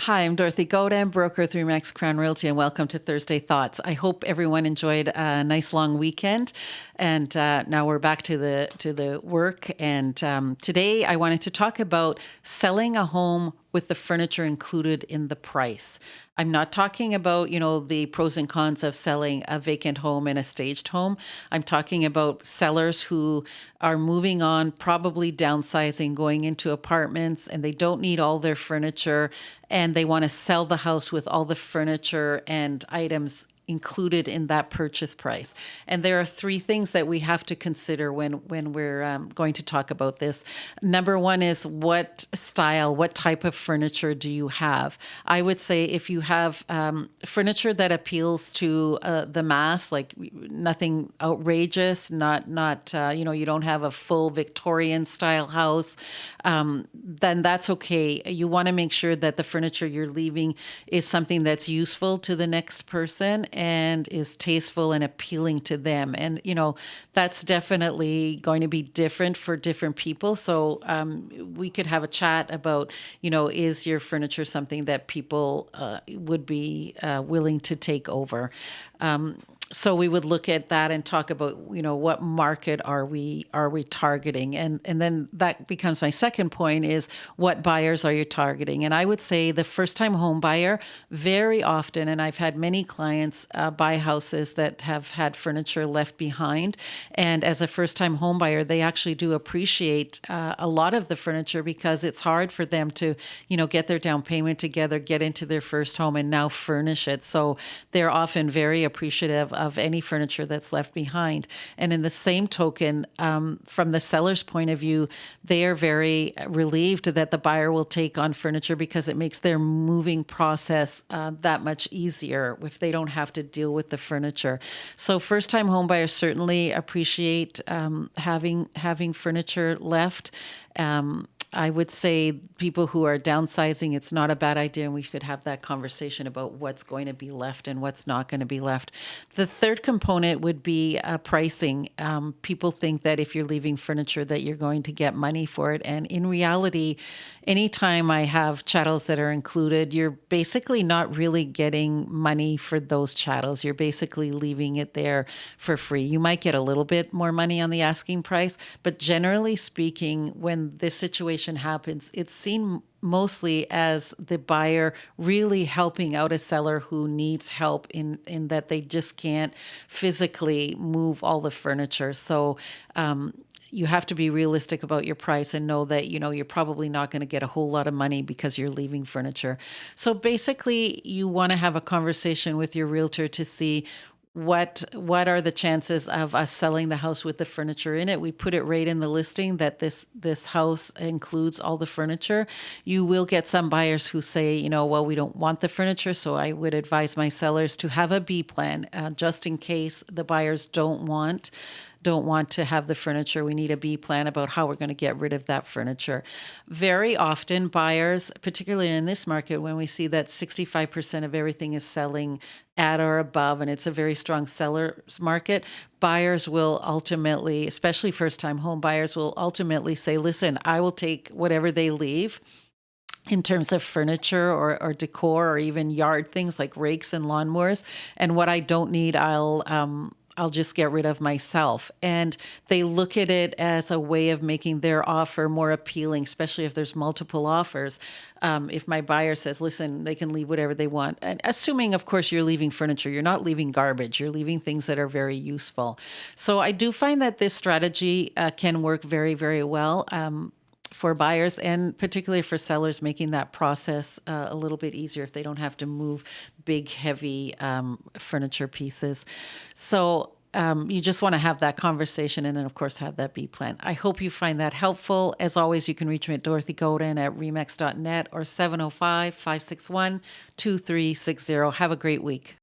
Hi, I'm Dorothy Godin, broker through Max Crown Realty, and welcome to Thursday Thoughts. I hope everyone enjoyed a nice long weekend, and now we're back to the work. And today I wanted to talk about selling a home with the furniture included in the price. I'm not talking about, the pros and cons of selling a vacant home and a staged home. I'm talking about sellers who are moving on, probably downsizing, going into apartments, and they don't need all their furniture, and they want to sell the house with all the furniture and items included in that purchase price. And there are three things that we have to consider when we're going to talk about this. Number one is what style, what type of furniture do you have? I would say if you have furniture that appeals to the mass, like nothing outrageous, not you don't have a full Victorian style house, then that's okay. You want to make sure that the furniture you're leaving is something that's useful to the next person and is tasteful and appealing to them. And, that's definitely going to be different for different people. So we could have a chat about, is your furniture something that people would be willing to take over? So we would look at that and talk about, what market are we targeting? And then that becomes my second point is what buyers are you targeting? And I would say the first time home buyer very often, and I've had many clients buy houses that have had furniture left behind. And as a first time home buyer, they actually do appreciate a lot of the furniture because it's hard for them to, get their down payment together, get into their first home and now furnish it. So they're often very appreciative of any furniture that's left behind. And in the same token, from the seller's point of view, they are very relieved that the buyer will take on furniture because it makes their moving process that much easier if they don't have to deal with the furniture. So first-time homebuyers certainly appreciate having furniture left. I would say people who are downsizing, it's not a bad idea, and we should have that conversation about what's going to be left and what's not going to be left. The third component would be pricing. People think that if you're leaving furniture that you're going to get money for it, and in reality, anytime I have chattels that are included, you're basically not really getting money for those chattels. You're basically leaving it there for free. You might get a little bit more money on the asking price, but generally speaking, when this situation happens, it's seen mostly as the buyer really helping out a seller who needs help in that they just can't physically move all the furniture. So you have to be realistic about your price and know that, you're probably not going to get a whole lot of money because you're leaving furniture. So basically, you want to have a conversation with your realtor to see what are the chances of us selling the house with the furniture in it. We put it right in the listing that this house includes all the furniture. You will get some buyers who say, well, we don't want the furniture. So I would advise my sellers to have a B plan just in case the buyers don't want to have the furniture. We need a B plan about how we're going to get rid of that furniture. Very often buyers, particularly in this market, when we see that 65% of everything is selling at or above, and it's a very strong seller's market, buyers will ultimately, especially first-time home buyers, will ultimately say, listen, I will take whatever they leave in terms of furniture or decor or even yard things like rakes and lawnmowers. And what I don't need, I'll just get rid of myself. And they look at it as a way of making their offer more appealing, especially if there's multiple offers. If my buyer says, listen, they can leave whatever they want. And assuming, of course, you're leaving furniture, you're not leaving garbage, you're leaving things that are very useful. So I do find that this strategy can work very, very well. For buyers and particularly for sellers, making that process a little bit easier if they don't have to move big, heavy furniture pieces. So you just want to have that conversation and then, of course, have that B plan. I hope you find that helpful. As always, you can reach me at Dorothy Godin at remax.net or 705-561-2360. Have a great week.